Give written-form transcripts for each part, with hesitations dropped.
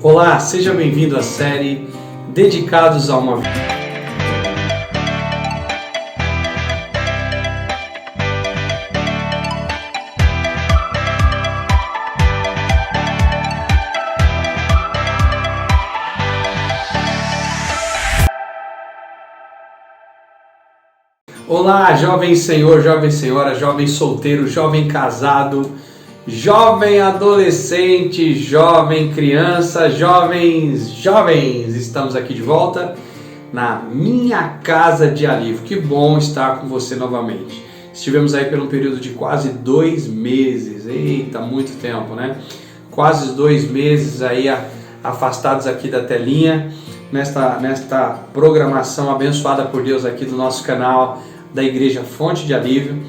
Olá, seja bem-vindo à série Dedicados a uma Vida. Olá, jovem senhor, jovem senhora, jovem solteiro, jovem casado, jovem adolescente, jovem criança, jovens, estamos aqui de volta na minha casa de alívio. Que bom estar com você novamente. Estivemos aí por um período de quase 2 meses, eita, muito tempo, né? Quase 2 meses aí afastados aqui da telinha, nesta programação abençoada por Deus aqui do nosso canal da Igreja Fonte de Alívio,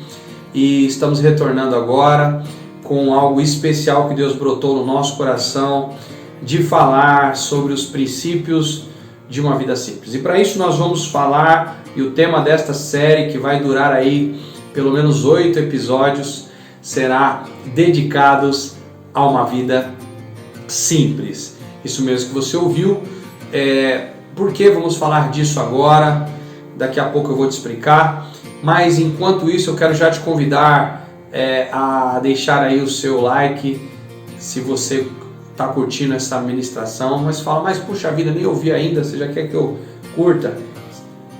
e estamos retornando agora com algo especial que Deus brotou no nosso coração, de falar sobre os princípios de uma vida simples. E para isso nós vamos falar, e o tema desta série, que vai durar aí pelo menos 8 episódios, será dedicados a uma vida simples. Isso mesmo que você ouviu. Por que vamos falar disso agora? Daqui a pouco eu vou te explicar. Mas enquanto isso eu quero já te convidar a deixar aí o seu like, se você está curtindo essa ministração, mas fala, mas puxa vida, nem ouvi ainda, você já quer que eu curta?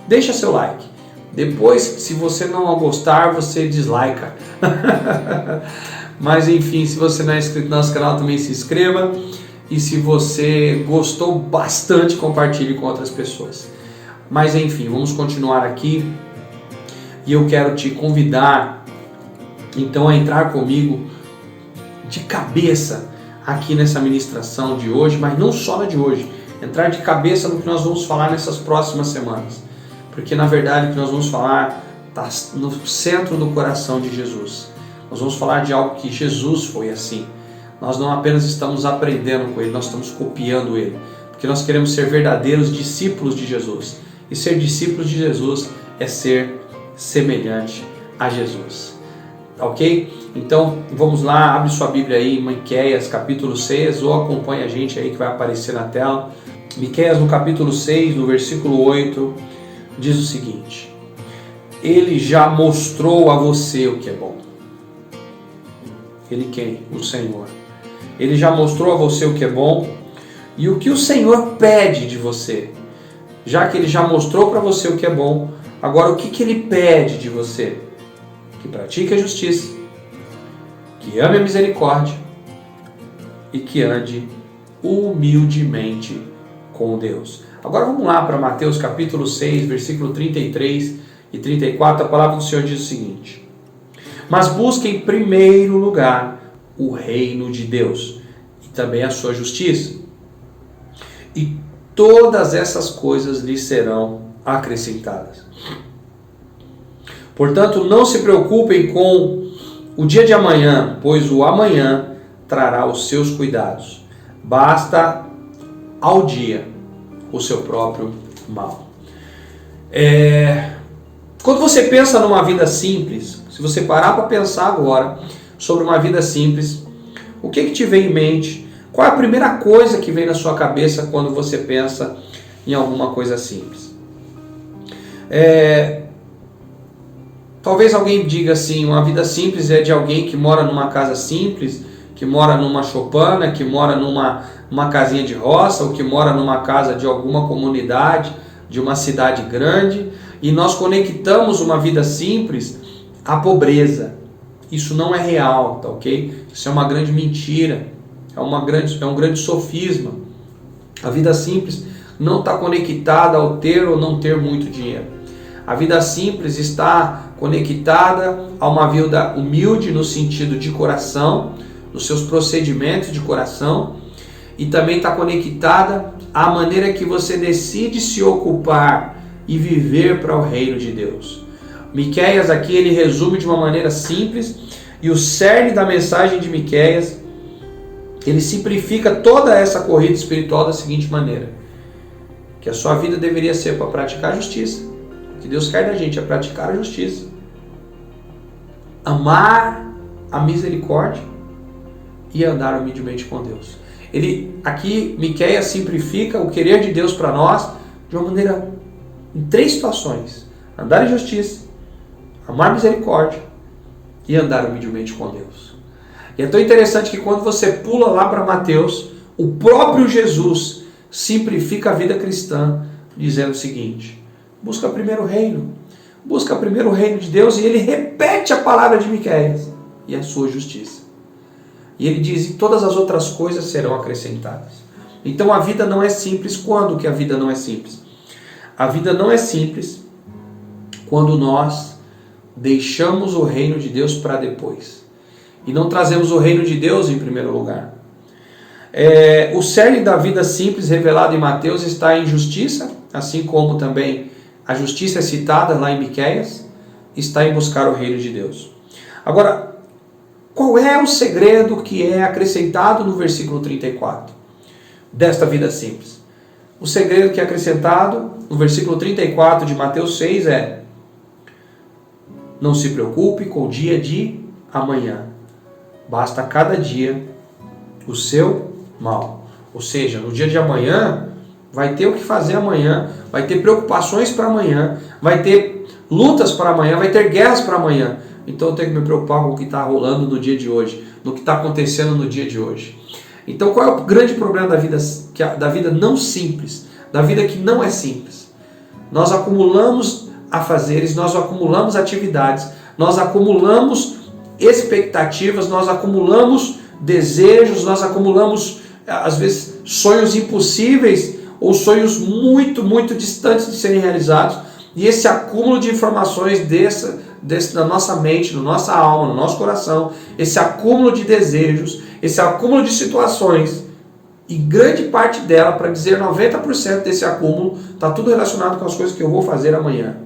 Deixa seu like. Depois, se você não gostar, você dislika. Mas enfim, se você não é inscrito no nosso canal, também se inscreva. E se você gostou bastante, compartilhe com outras pessoas. Mas enfim, vamos continuar aqui. E eu quero te convidar então a entrar comigo de cabeça aqui nessa ministração de hoje, mas não só na de hoje, entrar de cabeça no que nós vamos falar nessas próximas semanas, porque na verdade o que nós vamos falar está no centro do coração de Jesus. Nós vamos falar de algo que Jesus foi assim. Nós não apenas estamos aprendendo com Ele, nós estamos copiando Ele, porque nós queremos ser verdadeiros discípulos de Jesus, e ser discípulos de Jesus é ser semelhante a Jesus. Ok? Então vamos lá, abre sua Bíblia aí em Miqueias capítulo 6, ou acompanha a gente aí que vai aparecer na tela. Miqueias no capítulo 6, no versículo 8, diz o seguinte: Ele já mostrou a você o que é bom. Ele quem? O Senhor. Ele já mostrou a você o que é bom e o que o Senhor pede de você. Já que Ele já mostrou para você o que é bom, agora o que Ele pede de você? Que pratique a justiça, que ame a misericórdia e que ande humildemente com Deus. Agora vamos lá para Mateus capítulo 6, versículo 33 e 34, a palavra do Senhor diz o seguinte: Mas busque em primeiro lugar o reino de Deus e também a sua justiça, e todas essas coisas lhe serão acrescentadas. Portanto, não se preocupem com o dia de amanhã, pois o amanhã trará os seus cuidados. Basta ao dia o seu próprio mal. Quando você pensa numa vida simples, se você parar para pensar agora sobre uma vida simples, o que te vem em mente? Qual é a primeira coisa que vem na sua cabeça quando você pensa em alguma coisa simples? Talvez alguém diga assim, uma vida simples é de alguém que mora numa casa simples, que mora numa choupana, que mora numa casinha de roça, ou que mora numa casa de alguma comunidade, de uma cidade grande, e nós conectamos uma vida simples à pobreza. Isso não é real, tá ok? Isso é uma grande mentira, é um grande sofisma. A vida simples não está conectada ao ter ou não ter muito dinheiro. A vida simples está conectada a uma vida humilde no sentido de coração, nos seus procedimentos de coração, e também está conectada à maneira que você decide se ocupar e viver para o reino de Deus. Miqueias aqui ele resume de uma maneira simples, e o cerne da mensagem de Miqueias, ele simplifica toda essa corrida espiritual da seguinte maneira: que a sua vida deveria ser para praticar a justiça. O que Deus quer da gente é praticar a justiça, amar a misericórdia e andar humildemente com Deus. Aqui, Miqueias simplifica o querer de Deus para nós de uma maneira, em 3 situações: andar em justiça, amar misericórdia e andar humildemente com Deus. E é tão interessante que quando você pula lá para Mateus, o próprio Jesus simplifica a vida cristã, dizendo o seguinte: busca primeiro o reino, busca primeiro o reino de Deus, e ele repete a palavra de Miqueias, e a sua justiça. E ele diz: e todas as outras coisas serão acrescentadas. Então a vida não é simples. Quando que a vida não é simples? A vida não é simples quando nós deixamos o reino de Deus para depois. E não trazemos o reino de Deus em primeiro lugar. O cerne da vida simples revelado em Mateus está em justiça, assim como também a justiça é citada lá em Miqueias, está em buscar o reino de Deus. Agora, qual é o segredo que é acrescentado no versículo 34 desta vida simples? O segredo que é acrescentado no versículo 34 de Mateus 6 é: não se preocupe com o dia de amanhã, basta cada dia o seu mal. Ou seja, no dia de amanhã vai ter o que fazer amanhã, vai ter preocupações para amanhã, vai ter lutas para amanhã, vai ter guerras para amanhã. Então eu tenho que me preocupar com o que está rolando no dia de hoje, no que está acontecendo no dia de hoje. Então qual é o grande problema da vida não simples, da vida que não é simples? Nós acumulamos afazeres, nós acumulamos atividades, nós acumulamos expectativas, nós acumulamos desejos, nós acumulamos às vezes sonhos impossíveis ou sonhos muito, muito distantes de serem realizados. E esse acúmulo de informações na nossa mente, na nossa alma, no nosso coração, esse acúmulo de desejos, esse acúmulo de situações, e grande parte dela, para dizer 90% desse acúmulo, está tudo relacionado com as coisas que eu vou fazer amanhã.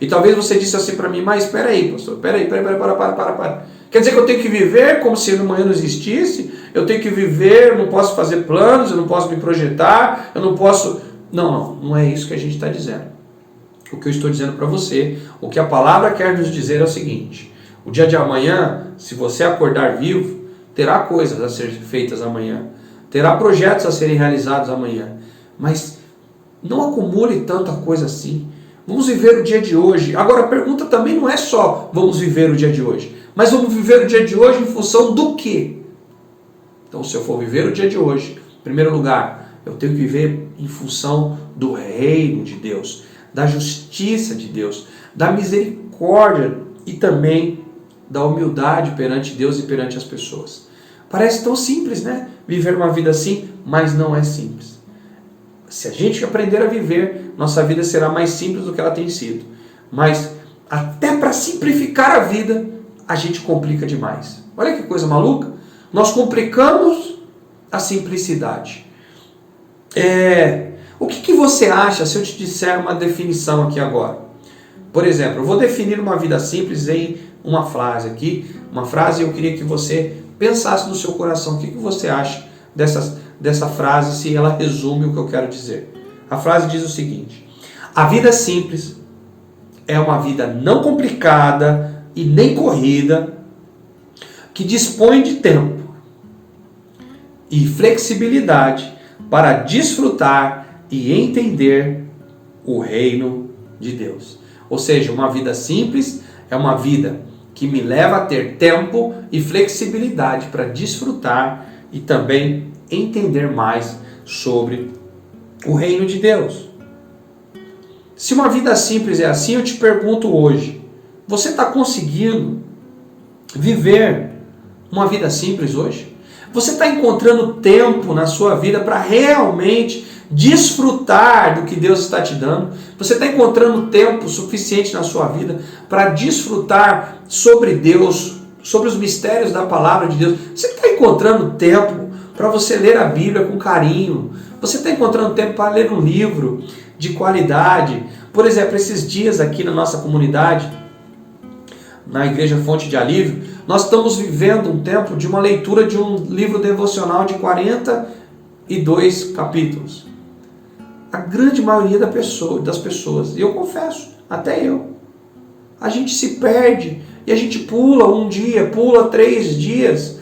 E talvez você disse assim para mim: mas espera aí, pastor, para. Quer dizer que eu tenho que viver como se amanhã não existisse? Eu tenho que viver, eu não posso fazer planos, eu não posso me projetar, eu não posso... Não é isso que a gente está dizendo. O que eu estou dizendo para você, o que a palavra quer nos dizer é o seguinte: o dia de amanhã, se você acordar vivo, terá coisas a serem feitas amanhã, terá projetos a serem realizados amanhã, mas não acumule tanta coisa assim. Vamos viver o dia de hoje. Agora a pergunta também não é só vamos viver o dia de hoje, mas vamos viver o dia de hoje em função do quê? Então, se eu for viver o dia de hoje, em primeiro lugar, eu tenho que viver em função do reino de Deus, da justiça de Deus, da misericórdia e também da humildade perante Deus e perante as pessoas. Parece tão simples, né? Viver uma vida assim, mas não é simples. Se a gente aprender a viver, nossa vida será mais simples do que ela tem sido. Mas até para simplificar a vida, a gente complica demais. Olha que coisa maluca. Nós complicamos a simplicidade. O que você acha se eu te disser uma definição aqui agora? Por exemplo, eu vou definir uma vida simples em uma frase aqui. Uma frase, eu queria que você pensasse no seu coração. O que você acha dessa frase, se ela resume o que eu quero dizer? A frase diz o seguinte: a vida simples é uma vida não complicada e nem corrida, que dispõe de tempo e flexibilidade para desfrutar e entender o reino de Deus. Ou seja, uma vida simples é uma vida que me leva a ter tempo e flexibilidade para desfrutar e também entender mais sobre o reino de Deus. Se uma vida simples é assim, eu te pergunto hoje: você está conseguindo viver uma vida simples hoje? Você está encontrando tempo na sua vida para realmente desfrutar do que Deus está te dando? Você está encontrando tempo suficiente na sua vida para desfrutar sobre Deus, sobre os mistérios da palavra de Deus? Você está encontrando tempo para você ler a Bíblia com carinho? Você está encontrando tempo para ler um livro de qualidade? Por exemplo, esses dias aqui na nossa comunidade, na Igreja Fonte de Alívio, nós estamos vivendo um tempo de uma leitura de um livro devocional de 42 capítulos. A grande maioria das pessoas, e eu confesso, até eu, a gente se perde e a gente pula um dia, pula 3 dias.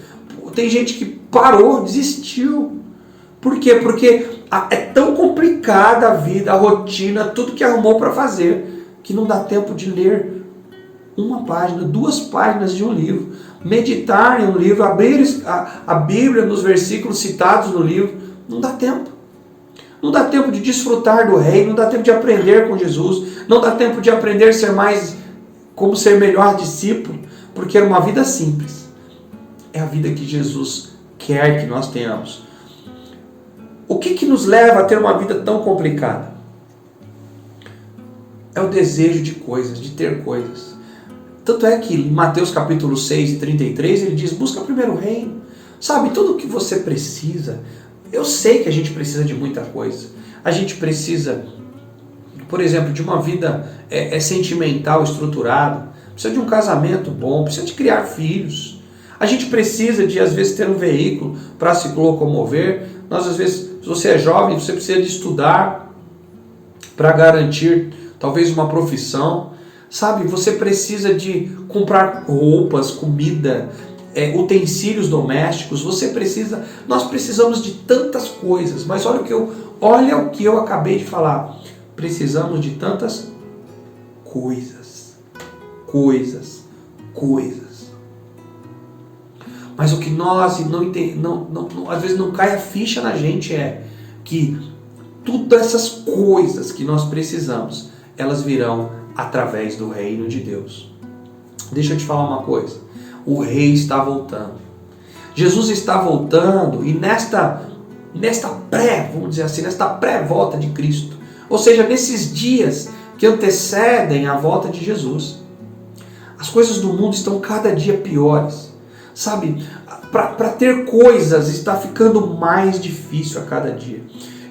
Tem gente que parou, desistiu. Por quê? Porque é tão complicada a vida, a rotina, tudo que arrumou para fazer, que não dá tempo de ler uma página, 2 páginas de um livro, meditar em um livro, abrir a Bíblia nos versículos citados no livro. Não dá tempo. Não dá tempo de desfrutar do reino, não dá tempo de aprender com Jesus, não dá tempo de aprender a ser mais, como ser melhor discípulo, porque era uma vida simples. É a vida que Jesus quer que nós tenhamos. O que nos leva a ter uma vida tão complicada? É o desejo de coisas, de ter coisas. Tanto é que em Mateus capítulo 6, 33, ele diz, busca primeiro o reino. Sabe, tudo o que você precisa. Eu sei que a gente precisa de muita coisa. A gente precisa, por exemplo, de uma vida sentimental estruturada. Precisa de um casamento bom, precisa de criar filhos. A gente precisa de, às vezes, ter um veículo para se locomover. Nós, às vezes, se você é jovem, você precisa de estudar para garantir, talvez, uma profissão. Sabe, você precisa de comprar roupas, comida, utensílios domésticos. Nós precisamos de tantas coisas. Mas olha o que eu acabei de falar. Precisamos de tantas coisas. Mas o que nós às vezes não cai a ficha na gente é que todas essas coisas que nós precisamos, elas virão através do reino de Deus. Deixa eu te falar uma coisa. O rei está voltando. Jesus está voltando e nesta pré-volta de Cristo, ou seja, nesses dias que antecedem a volta de Jesus, as coisas do mundo estão cada dia piores. Sabe, para ter coisas está ficando mais difícil a cada dia.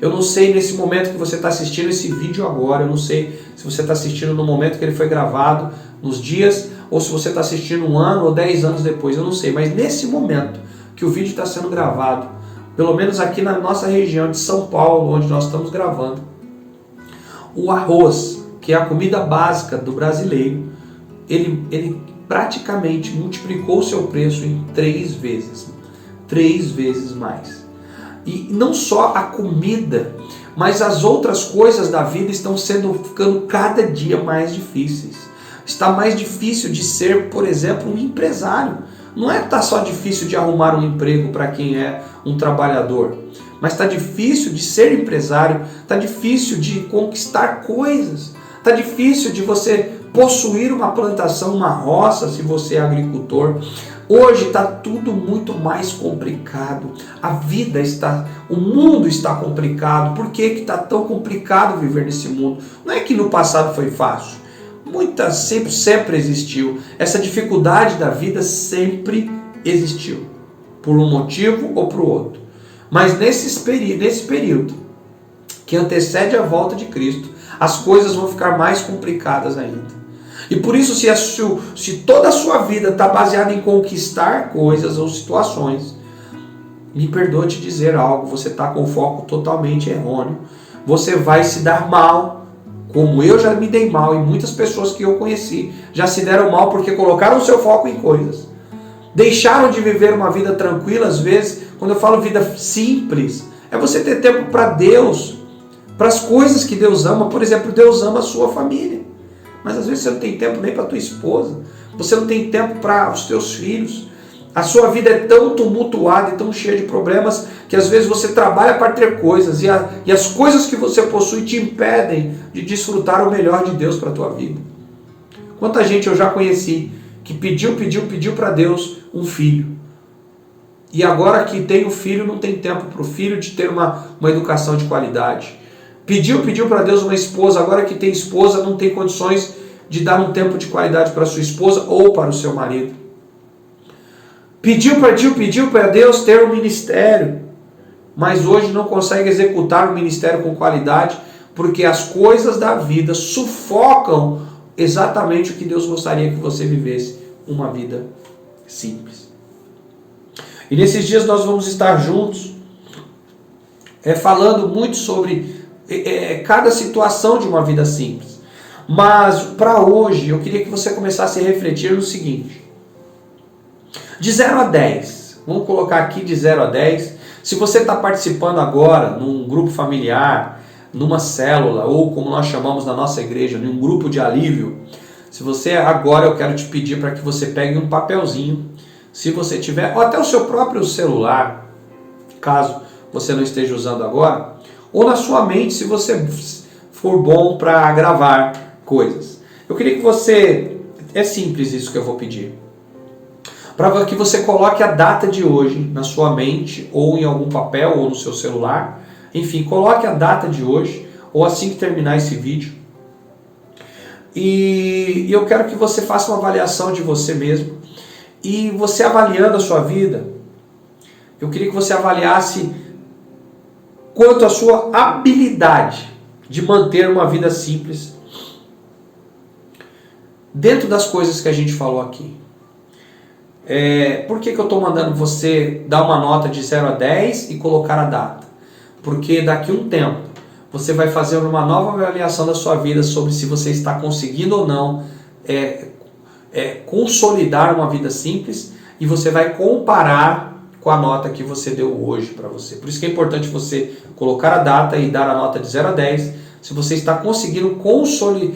Eu não sei nesse momento que você está assistindo esse vídeo agora, eu não sei se você está assistindo no momento que ele foi gravado, nos dias, ou se você está assistindo 1 ano ou 10 anos depois, eu não sei. Mas nesse momento que o vídeo está sendo gravado, pelo menos aqui na nossa região de São Paulo, onde nós estamos gravando, o arroz, que é a comida básica do brasileiro, ele praticamente multiplicou o seu preço em 3 vezes. 3 vezes mais. E não só a comida, mas as outras coisas da vida estão ficando cada dia mais difíceis. Está mais difícil de ser, por exemplo, um empresário. Não é que está só difícil de arrumar um emprego para quem é um trabalhador, mas está difícil de ser empresário, está difícil de conquistar coisas, está difícil de você possuir uma plantação, uma roça, se você é agricultor. Hoje está tudo muito mais complicado. O mundo está complicado. Por que está tão complicado viver nesse mundo? Não é que no passado foi fácil. Sempre existiu. Essa dificuldade da vida sempre existiu. Por um motivo ou por outro. Mas nesse período que antecede a volta de Cristo, as coisas vão ficar mais complicadas ainda. E por isso, se toda a sua vida está baseada em conquistar coisas ou situações, me perdoe te dizer algo, você está com o foco totalmente errôneo. Você vai se dar mal, como eu já me dei mal, e muitas pessoas que eu conheci já se deram mal porque colocaram o seu foco em coisas. Deixaram de viver uma vida tranquila, às vezes. Quando eu falo vida simples, é você ter tempo para Deus, para as coisas que Deus ama. Por exemplo, Deus ama a sua família. Mas às vezes você não tem tempo nem para a tua esposa. Você não tem tempo para os teus filhos. A sua vida é tão tumultuada e tão cheia de problemas que às vezes você trabalha para ter coisas e as coisas que você possui te impedem de desfrutar o melhor de Deus para a tua vida. Quanta gente eu já conheci que pediu para Deus um filho. E agora que tem o filho, não tem tempo para o filho de ter uma educação de qualidade. Pediu para Deus uma esposa, agora que tem esposa, não tem condições de dar um tempo de qualidade para sua esposa ou para o seu marido. Pediu para Deus ter um ministério, mas hoje não consegue executar o ministério com qualidade, porque as coisas da vida sufocam exatamente o que Deus gostaria que você vivesse, uma vida simples. E nesses dias nós vamos estar juntos, falando muito sobre cada situação de uma vida simples. Mas para hoje eu queria que você começasse a refletir no seguinte: de 0 a 10, vamos colocar aqui de 0 a 10, Se você está participando agora num grupo familiar, numa célula, ou como nós chamamos na nossa igreja, num grupo de alívio, se você agora, eu quero te pedir para que você pegue um papelzinho, se você tiver, ou até o seu próprio celular, caso você não esteja usando agora, ou na sua mente, se você for bom para gravar coisas. Eu queria que você, é simples isso que eu vou pedir, para que você coloque a data de hoje na sua mente, ou em algum papel, ou no seu celular, enfim, coloque a data de hoje, ou assim que terminar esse vídeo. E eu quero que você faça uma avaliação de você mesmo. E você avaliando a sua vida, eu queria que você avaliasse quanto à sua habilidade de manter uma vida simples dentro das coisas que a gente falou aqui. Por que eu estou mandando você dar uma nota de 0 a 10 e colocar a data? Porque daqui a um tempo você vai fazer uma nova avaliação da sua vida sobre se você está conseguindo ou não consolidar uma vida simples, e você vai comparar com a nota que você deu hoje para você. Por isso que é importante você colocar a data e dar a nota de 0 a 10, se você está conseguindo consolidar,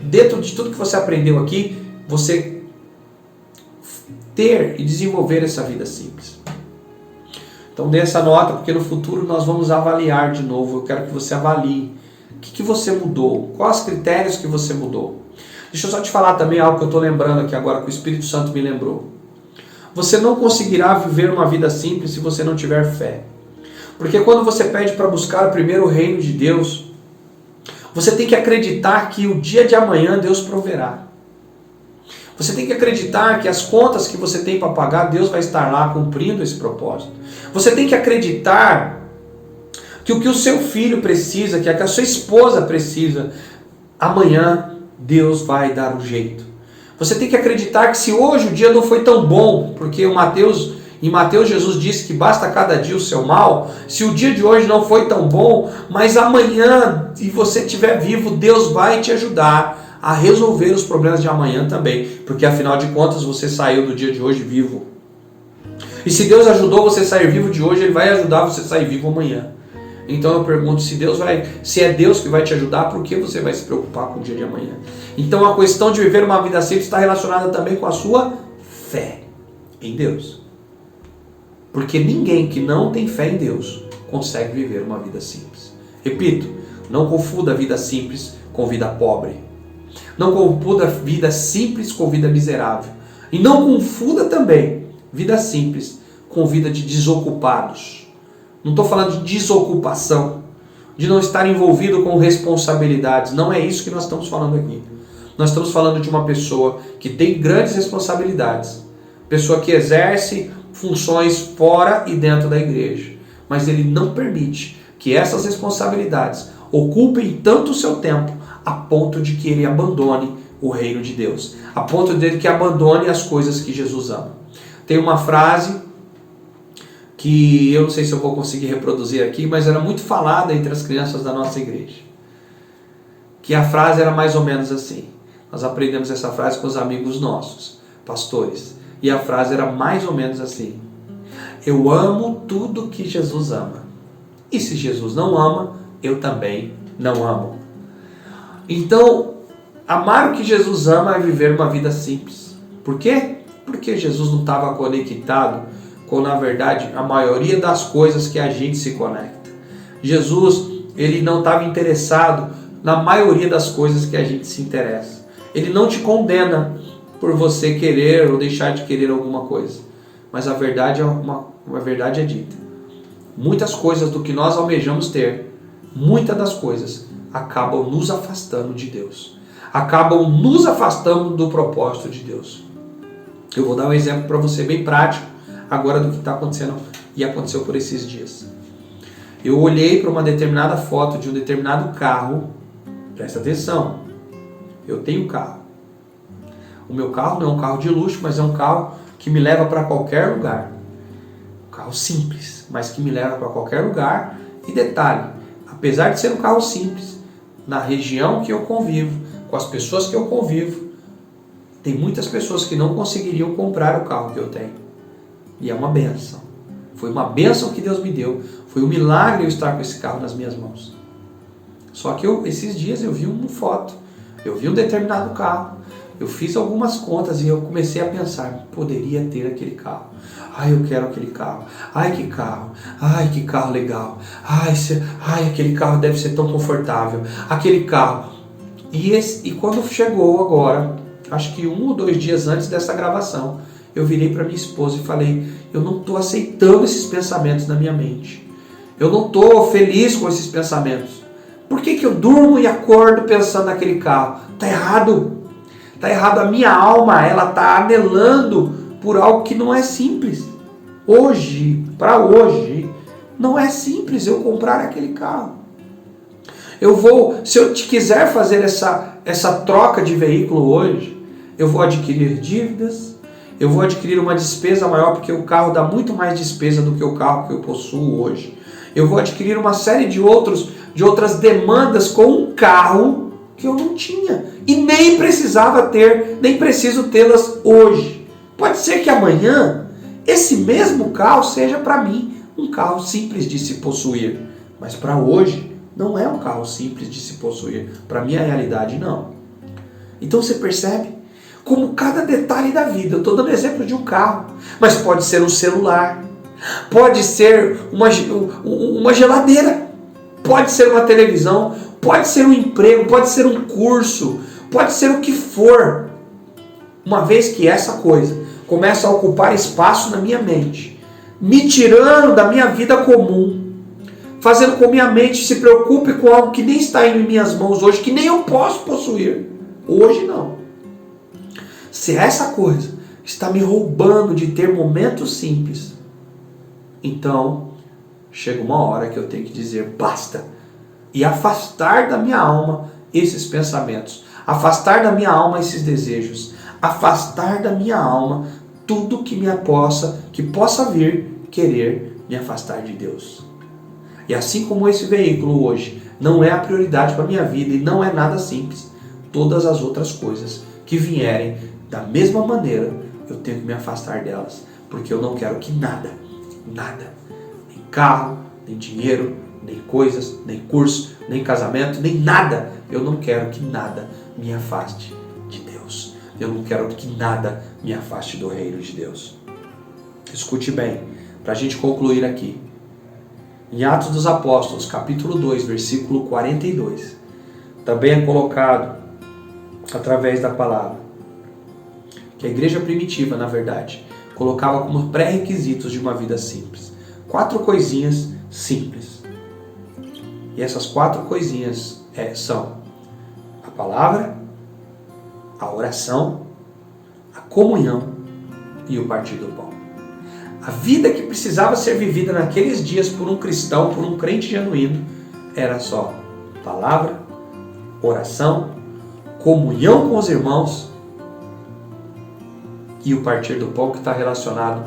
dentro de tudo que você aprendeu aqui, você ter e desenvolver essa vida simples. Então dê essa nota, porque no futuro nós vamos avaliar de novo. Eu quero que você avalie o que você mudou, quais os critérios que você mudou. Deixa eu só te falar também algo que eu estou lembrando aqui agora, que o Espírito Santo me lembrou. Você não conseguirá viver uma vida simples se você não tiver fé. Porque quando você pede para buscar primeiro o reino de Deus, você tem que acreditar que o dia de amanhã Deus proverá. Você tem que acreditar que as contas que você tem para pagar, Deus vai estar lá cumprindo esse propósito. Você tem que acreditar que o que o seu filho precisa, que a sua esposa precisa, amanhã Deus vai dar um jeito. Você tem que acreditar que se hoje o dia não foi tão bom, porque em Mateus Jesus disse que basta cada dia o seu mal, se o dia de hoje não foi tão bom, mas amanhã, se você estiver vivo, Deus vai te ajudar a resolver os problemas de amanhã também, porque afinal de contas você saiu do dia de hoje vivo. E se Deus ajudou você a sair vivo de hoje, Ele vai ajudar você a sair vivo amanhã. Então eu pergunto, se é Deus que vai te ajudar, por que você vai se preocupar com o dia de amanhã? Então a questão de viver uma vida simples está relacionada também com a sua fé em Deus. Porque ninguém que não tem fé em Deus consegue viver uma vida simples. Repito, não confunda vida simples com vida pobre. Não confunda vida simples com vida miserável. E não confunda também vida simples com vida de desocupados. Não estou falando de desocupação, de não estar envolvido com responsabilidades. Não é isso que nós estamos falando aqui. Nós estamos falando de uma pessoa que tem grandes responsabilidades. Pessoa que exerce funções fora e dentro da igreja. Mas ele não permite que essas responsabilidades ocupem tanto o seu tempo a ponto de que ele abandone o reino de Deus. A ponto de que abandone as coisas que Jesus ama. Tem uma frase que eu não sei se eu vou conseguir reproduzir aqui, mas era muito falada entre as crianças da nossa igreja. Que a frase era mais ou menos assim. Nós aprendemos essa frase com os amigos nossos, pastores. E a frase era mais ou menos assim: eu amo tudo que Jesus ama. E se Jesus não ama, eu também não amo. Então, amar o que Jesus ama é viver uma vida simples. Por quê? Porque Jesus não estava conectado com, na verdade, a maioria das coisas que a gente se conecta. Jesus, ele não estava interessado na maioria das coisas que a gente se interessa. Ele não te condena por você querer ou deixar de querer alguma coisa. Mas a verdade é dita. Muitas coisas do que nós almejamos ter, muitas das coisas acabam nos afastando de Deus. Acabam nos afastando do propósito de Deus. Eu vou dar um exemplo para você bem prático agora do que está acontecendo e aconteceu por esses dias. Eu olhei para uma determinada foto de um determinado carro. Presta atenção. Eu tenho carro. O meu carro não é um carro de luxo, mas é um carro que me leva para qualquer lugar. Um carro simples, mas que me leva para qualquer lugar. E detalhe, apesar de ser um carro simples, na região que eu convivo, com as pessoas que eu convivo, tem muitas pessoas que não conseguiriam comprar o carro que eu tenho. E é uma bênção. Foi uma bênção que Deus me deu. Foi um milagre eu estar com esse carro nas minhas mãos. Só que esses dias eu vi uma foto. Eu vi um determinado carro. Eu fiz algumas contas e eu comecei a pensar, poderia ter aquele carro. Ai, eu quero aquele carro. Ai, que carro. Ai, que carro legal. Ai, aquele carro deve ser tão confortável. Aquele carro. E quando chegou agora, acho que 1 ou 2 dias antes dessa gravação, eu virei para minha esposa e falei, eu não estou aceitando esses pensamentos na minha mente. Eu não estou feliz com esses pensamentos. Por que eu durmo e acordo pensando naquele carro? Está errado. Está errado. A minha alma, ela está anelando por algo que não é simples. Hoje, para hoje, não é simples eu comprar aquele carro. Se eu quiser fazer essa troca de veículo hoje, eu vou adquirir dívidas, eu vou adquirir uma despesa maior, porque o carro dá muito mais despesa do que o carro que eu possuo hoje. Eu vou adquirir uma série de outras demandas com um carro que eu não tinha. E nem precisava ter, nem preciso tê-las hoje. Pode ser que amanhã, esse mesmo carro seja para mim um carro simples de se possuir. Mas para hoje, não é um carro simples de se possuir. Para minha realidade, não. Então você percebe como cada detalhe da vida, eu estou dando exemplo de um carro, mas pode ser um celular, pode ser uma geladeira, pode ser uma televisão, pode ser um emprego, pode ser um curso, pode ser o que for. Uma vez que essa coisa começa a ocupar espaço na minha mente, me tirando da minha vida comum, fazendo com que minha mente se preocupe com algo que nem está em minhas mãos hoje, que nem eu posso possuir. Hoje não. Se essa coisa está me roubando de ter momentos simples, então chega uma hora que eu tenho que dizer basta. E afastar da minha alma esses pensamentos. Afastar da minha alma esses desejos. Afastar da minha alma tudo que possa vir querer me afastar de Deus. E assim como esse veículo hoje não é a prioridade para a minha vida e não é nada simples, todas as outras coisas que vierem da mesma maneira, eu tenho que me afastar delas, porque eu não quero que nada, nem carro, nem dinheiro, nem coisas, nem curso, nem casamento, nem nada, eu não quero que nada me afaste de Deus. Eu não quero que nada me afaste do reino de Deus. Escute bem, para a gente concluir aqui. Em Atos dos Apóstolos, capítulo 2, versículo 42, também é colocado, através da palavra, que a igreja primitiva, na verdade, colocava como pré-requisitos de uma vida simples. 4 coisinhas simples. E essas 4 coisinhas são a palavra, a oração, a comunhão e o partir do pão. A vida que precisava ser vivida naqueles dias por um cristão, por um crente genuíno, era só palavra, oração, comunhão com os irmãos e o partir do pão, que está relacionado,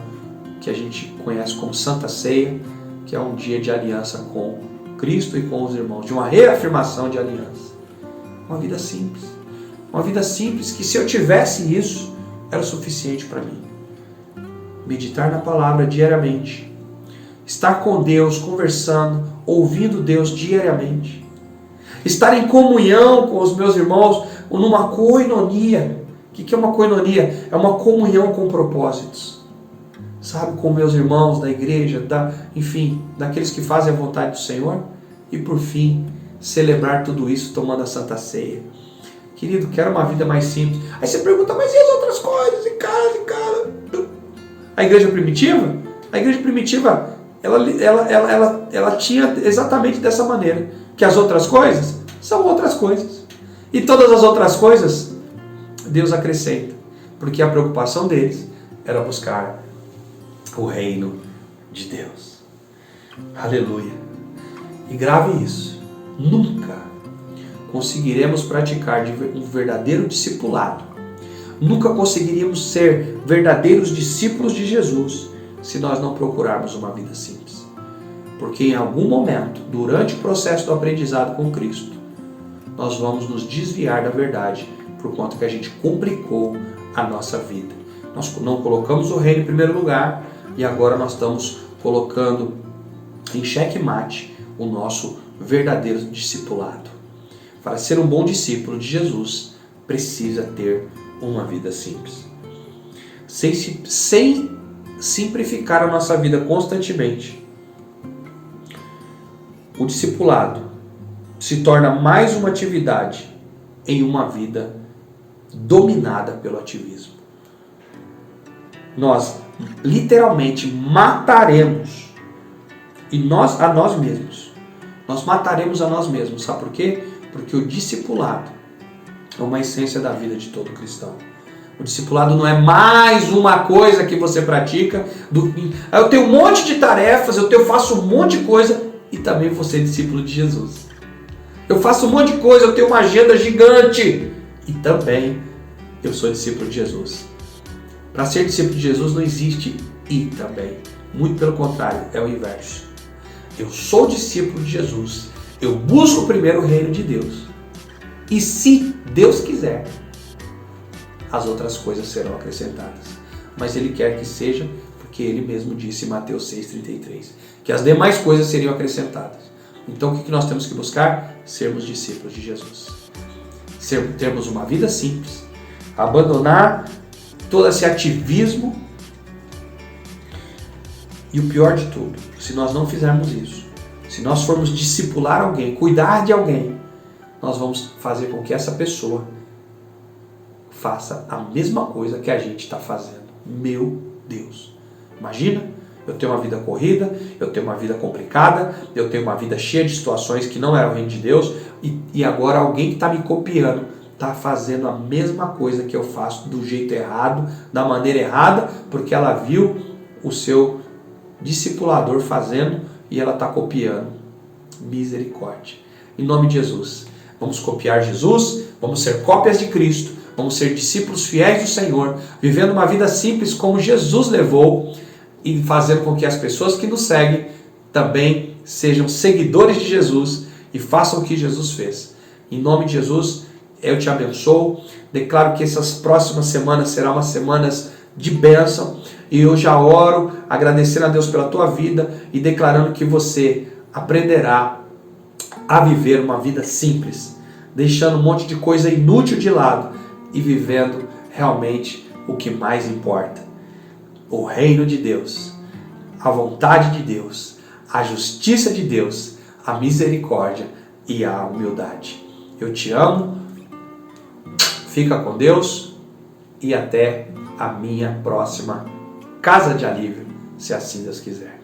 que a gente conhece como Santa Ceia, que é um dia de aliança com Cristo e com os irmãos, de uma reafirmação de aliança. Uma vida simples. Uma vida simples que, se eu tivesse isso, era o suficiente para mim. Meditar na palavra diariamente. Estar com Deus, conversando, ouvindo Deus diariamente. Estar em comunhão com os meus irmãos, numa koinonia. O que é uma koinonia? É uma comunhão com propósitos. Sabe, com meus irmãos da igreja, enfim, daqueles que fazem a vontade do Senhor. E por fim, celebrar tudo isso tomando a Santa Ceia. Querido, quero uma vida mais simples. Aí você pergunta, mas e as outras coisas? E cara. A igreja primitiva? A igreja primitiva, ela tinha exatamente dessa maneira. Que as outras coisas são outras coisas. E todas as outras coisas, Deus acrescenta. Porque a preocupação deles era buscar o reino de Deus. Aleluia. E grave isso. Nunca conseguiremos praticar um verdadeiro discipulado. Nunca conseguiríamos ser verdadeiros discípulos de Jesus se nós não procurarmos uma vida simples. Porque em algum momento, durante o processo do aprendizado com Cristo, nós vamos nos desviar da verdade por conta que a gente complicou a nossa vida. Nós não colocamos o reino em primeiro lugar e agora nós estamos colocando em xeque-mate o nosso verdadeiro discipulado. Para ser um bom discípulo de Jesus, precisa ter uma vida simples. Sem simplificar a nossa vida constantemente, o discipulado se torna mais uma atividade em uma vida dominada pelo ativismo. Nós literalmente mataremos a nós mesmos. Nós mataremos a nós mesmos. Sabe por quê? Porque o discipulado é uma essência da vida de todo cristão. O discipulado não é mais uma coisa que você pratica. Eu tenho um monte de tarefas, eu faço um monte de coisa e também vou ser discípulo de Jesus. Eu faço um monte de coisa, eu tenho uma agenda gigante e também eu sou discípulo de Jesus. Para ser discípulo de Jesus não existe e também. Muito pelo contrário, é o inverso. Eu sou discípulo de Jesus, eu busco primeiro o reino de Deus. E se Deus quiser, as outras coisas serão acrescentadas. Mas Ele quer que seja, porque Ele mesmo disse em Mateus 6,33, que as demais coisas seriam acrescentadas. Então o que nós temos que buscar? Sermos discípulos de Jesus. Termos uma vida simples, abandonar todo esse ativismo. E o pior de tudo, se nós não fizermos isso, se nós formos discipular alguém, cuidar de alguém, nós vamos fazer com que essa pessoa faça a mesma coisa que a gente está fazendo. Meu Deus! Imagina, eu tenho uma vida corrida, eu tenho uma vida complicada, eu tenho uma vida cheia de situações que não eram o reino de Deus, e agora alguém que está me copiando está fazendo a mesma coisa que eu faço do jeito errado, da maneira errada, porque ela viu o seu discipulador fazendo e ela está copiando. Misericórdia. Em nome de Jesus, vamos copiar Jesus, vamos ser cópias de Cristo, vamos ser discípulos fiéis do Senhor, vivendo uma vida simples como Jesus levou e fazendo com que as pessoas que nos seguem também sejam seguidores de Jesus e façam o que Jesus fez. Em nome de Jesus, eu te abençoo, declaro que essas próximas semanas serão umas semanas de bênção e eu já oro agradecendo a Deus pela tua vida e declarando que você aprenderá a viver uma vida simples, deixando um monte de coisa inútil de lado e vivendo realmente o que mais importa: o reino de Deus, a vontade de Deus, a justiça de Deus, a misericórdia e a humildade. Eu te amo, fica com Deus e até a minha próxima Casa de Alívio, se assim Deus quiser.